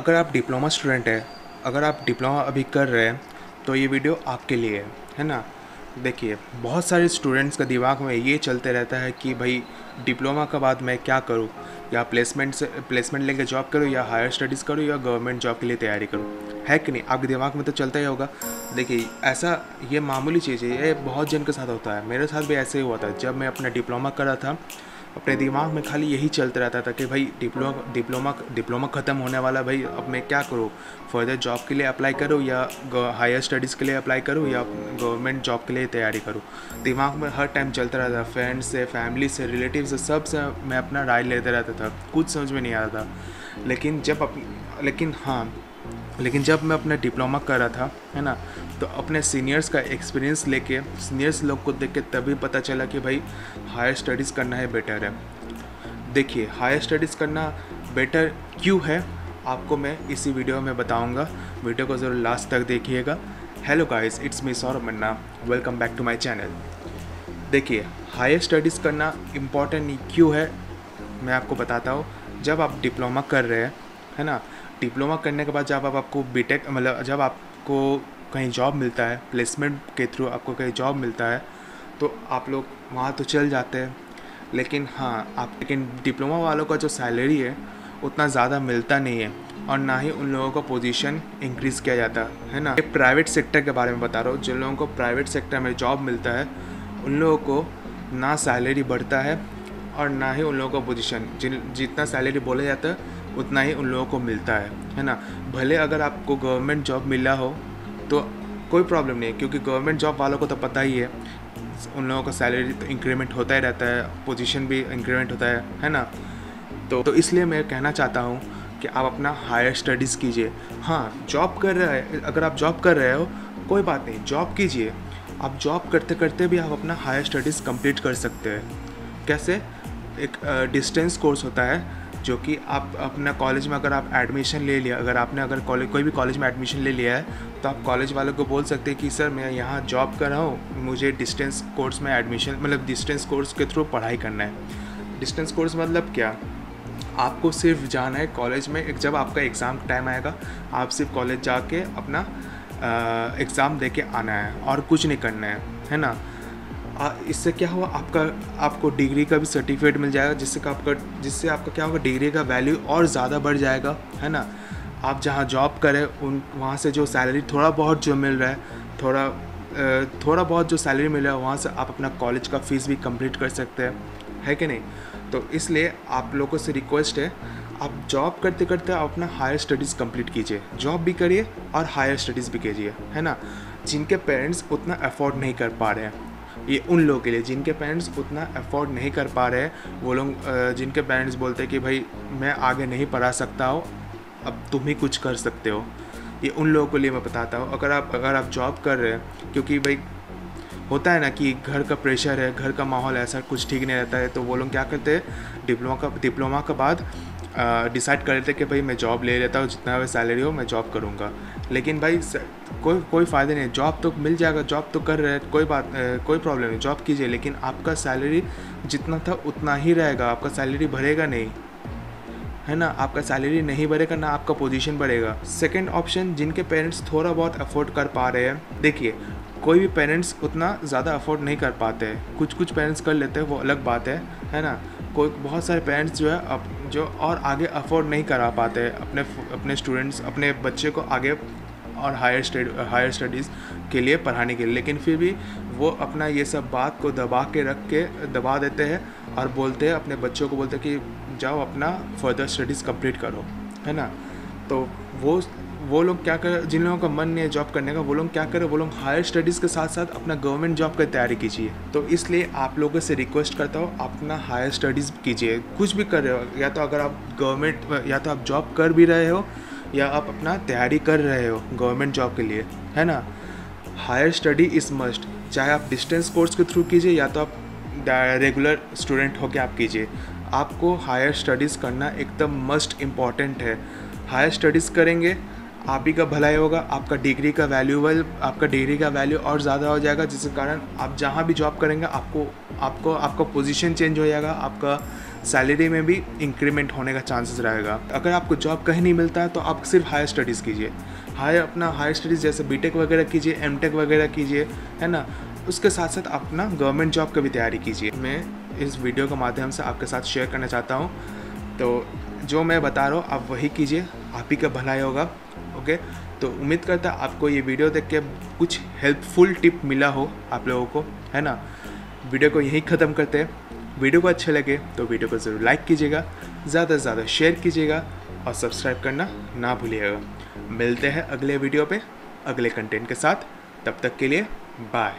अगर आप diploma student हैं, अगर आप डिप्लोमा अभी कर रहे हैं तो ये वीडियो आपके लिए है ना। देखिए, बहुत सारे स्टूडेंट्स का दिमाग में ये चलते रहता है कि भाई डिप्लोमा के बाद मैं क्या करूँ, या प्लेसमेंट लेके जॉब करूँ, या हायर स्टडीज़ करूँ, या गवर्नमेंट जॉब के लिए तैयारी करूँ, है कि नहीं। आपके दिमाग में तो चलता ही होगा। देखिए, ऐसा ये मामूली चीज़ है, ये बहुत जन के साथ होता है। मेरे साथ भी ऐसे ही हुआ था। जब मैं अपना डिप्लोमा कर रहा था, अपने दिमाग में खाली यही चलता रहता था कि भाई डिप्लोमा ख़त्म होने वाला, भाई अब मैं क्या करूँ, फर्दर जॉब के लिए अप्लाई करूँ, या हायर स्टडीज़ के लिए अप्लाई करूँ, या गवर्नमेंट जॉब के लिए तैयारी करूँ। दिमाग में हर टाइम चलता रहता था। फ्रेंड्स से, फैमिली से, रिलेटिव से, सब से मैं अपना राय लेते रहता था। कुछ समझ में नहीं आता था। लेकिन जब मैं अपना डिप्लोमा कर रहा था, है ना, तो अपने सीनियर्स का एक्सपीरियंस लेके, सीनियर्स लोग को देख के तभी पता चला कि भाई हायर स्टडीज़ करना है बेटर है। देखिए, हायर स्टडीज़ करना बेटर क्यों है, आपको मैं इसी वीडियो में बताऊंगा। वीडियो को ज़रूर लास्ट तक देखिएगा। Hello guys, it's me Saurabh Manna, welcome back to my channel. देखिए, हायर स्टडीज़ करना इम्पॉर्टेंट क्यों है, मैं आपको बताता हूँ। जब आप डिप्लोमा कर रहे हैं, है ना, डिप्लोमा करने के बाद जब आपको बीटेक, मतलब जब आपको कहीं जॉब मिलता है, प्लेसमेंट के थ्रू आपको कहीं जॉब मिलता है, तो आप लोग वहाँ तो चल जाते हैं। लेकिन डिप्लोमा वालों का जो सैलरी है उतना ज़्यादा मिलता नहीं है, और ना ही उन लोगों का पोजीशन इंक्रीज़ किया जाता है ना। एक प्राइवेट सेक्टर के बारे में बता रहा हूँ। जिन लोगों को प्राइवेट सेक्टर में जॉब मिलता है, उन लोगों को ना सैलरी बढ़ता है, और ना ही उन लोगों का पोजीशन, जितना सैलरी बोला जाता है उतना ही उन लोगों को मिलता है ना। भले अगर आपको गवर्नमेंट जॉब मिला हो तो कोई प्रॉब्लम नहीं है, क्योंकि गवर्नमेंट जॉब वालों को तो पता ही है, उन लोगों का सैलरी तो इंक्रीमेंट होता ही रहता है, पोजीशन भी इंक्रीमेंट होता है ना। तो इसलिए मैं कहना चाहता हूँ कि आप अपना हायर स्टडीज़ कीजिए। हाँ, जॉब कर रहे हैं, अगर आप जॉब कर रहे हो कोई बात नहीं, जॉब कीजिए। आप जॉब करते करते भी आप अपना हायर स्टडीज़ कंप्लीट कर सकते हैं। कैसे? एक डिस्टेंस कोर्स होता है, जो कि आप अपना कॉलेज में, अगर आप एडमिशन ले लिया, अगर कोई भी कॉलेज में एडमिशन ले लिया है, तो आप कॉलेज वालों को बोल सकते हैं कि सर मैं यहाँ जॉब कर रहा हूँ, मुझे डिस्टेंस कोर्स में एडमिशन, मतलब डिस्टेंस कोर्स के थ्रू पढ़ाई करना है। डिस्टेंस कोर्स मतलब क्या? आपको सिर्फ जाना है कॉलेज में, जब आपका एग्ज़ाम टाइम आएगा आप सिर्फ कॉलेज जाके अपना एग्ज़ाम दे के आना है, और कुछ नहीं करना है ना। इससे क्या हुआ, आपको डिग्री का भी सर्टिफिकेट मिल जाएगा, जिससे आपका क्या होगा, डिग्री का वैल्यू और ज़्यादा बढ़ जाएगा, है ना। आप जहाँ जॉब करें वहाँ से जो सैलरी थोड़ा बहुत जो मिल रहा है, थोड़ा बहुत जो सैलरी मिल रहा है, वहाँ से आप अपना कॉलेज का फ़ीस भी कंप्लीट कर सकते हैं, है कि नहीं। तो इसलिए आप लोगों से रिक्वेस्ट है, आप जॉब करते करते आप अपना हायर स्टडीज़ कंप्लीट कीजिए। जॉब भी करिए और हायर स्टडीज़ भी कीजिए, है ना। जिनके पेरेंट्स उतना अफोर्ड नहीं कर पा रहे हैं, ये उन लोगों के लिए, जिनके पेरेंट्स उतना अफोर्ड नहीं कर पा रहे हैं, वो लोग, जिनके पेरेंट्स बोलते हैं कि भाई मैं आगे नहीं पढ़ा सकता हूँ, अब तुम ही कुछ कर सकते हो, ये उन लोगों के लिए मैं बताता हूँ। अगर आप जॉब कर रहे हैं, क्योंकि भाई होता है ना कि घर का प्रेशर है, घर का माहौल ऐसा कुछ ठीक नहीं रहता है, तो वो लोग क्या करते हैं, डिप्लोमा के बाद डिसाइड कर लेते कि भाई मैं जॉब ले लेता हूँ, जितना भी सैलरी हो मैं जॉब करूँगा। लेकिन भाई कोई फ़ायदा नहीं है। जॉब तो मिल जाएगा, जॉब तो कर रहे हैं, कोई प्रॉब्लम नहीं, जॉब कीजिए, लेकिन आपका सैलरी जितना था उतना ही रहेगा, आपका सैलरी बढ़ेगा नहीं, है ना। आपका सैलरी नहीं बढ़ेगा, ना आपका पोजीशन बढ़ेगा। सेकंड ऑप्शन, जिनके पेरेंट्स थोड़ा बहुत अफोर्ड कर पा रहे हैं। देखिए, कोई भी पेरेंट्स उतना ज़्यादा अफोर्ड नहीं कर पाते हैं, कुछ पेरेंट्स कर लेते हैं, वो अलग बात है ना। बहुत सारे पेरेंट्स जो है जो और आगे अफोर्ड नहीं करा पाते हैं अपने स्टूडेंट्स, अपने बच्चे को आगे और हायर स्टडीज़ के लिए पढ़ाने के लिए, लेकिन फिर भी वो अपना ये सब बात को दबा देते हैं, और बोलते हैं, अपने बच्चों को बोलते हैं कि जाओ अपना फर्दर स्टडीज़ कंप्लीट करो, है ना। तो वो लोग क्या करें, जिन लोगों का मन नहीं है जॉब करने का, वो लोग क्या करें, वो लोग हायर स्टडीज़ के साथ साथ अपना गवर्नमेंट जॉब की तैयारी कीजिए। तो इसलिए आप लोगों से रिक्वेस्ट करता हूँ, अपना हायर स्टडीज़ कीजिए। कुछ भी कर रहे हो, या तो अगर आप या तो आप जॉब कर भी रहे हो, या आप अपना तैयारी कर रहे हो गवर्नमेंट जॉब के लिए, है ना। हायर स्टडी इज़ मस्ट, चाहे आप डिस्टेंस कोर्स के थ्रू कीजिए, या तो आप रेगुलर स्टूडेंट होकर आप कीजिए। आपको हायर स्टडीज़ करना एकदम मस्ट इम्पॉर्टेंट है। हायर स्टडीज़ करेंगे, आप ही का भलाई होगा, आपका डिग्री का वैल्यू और ज़्यादा हो जाएगा, जिसके कारण आप जहाँ भी जॉब करेंगे आपका पोजीशन चेंज हो जाएगा, आपका सैलरी में भी इंक्रीमेंट होने का चांसेस रहेगा। अगर आपको जॉब कहीं नहीं मिलता है तो आप सिर्फ हायर स्टडीज़ कीजिए, हायर स्टडीज़ जैसे B.tech वगैरह कीजिए, M.tech वगैरह कीजिए, है ना। उसके साथ साथ अपना गवर्नमेंट जॉब की भी तैयारी कीजिए। मैं इस वीडियो के माध्यम से आपके साथ शेयर करना चाहता हूँ, तो जो मैं बता रहा हूँ आप वही कीजिए, आप ही का भलाई होगा। ओके, तो उम्मीद करता आपको ये वीडियो देख के कुछ हेल्पफुल टिप मिला हो आप लोगों को, है ना। वीडियो को यहीं ख़त्म करते हैं। वीडियो को अच्छे लगे तो वीडियो को ज़रूर लाइक कीजिएगा, ज़्यादा से ज़्यादा शेयर कीजिएगा और सब्सक्राइब करना ना भूलिएगा। मिलते हैं अगले वीडियो पे अगले कंटेंट के साथ, तब तक के लिए बाय।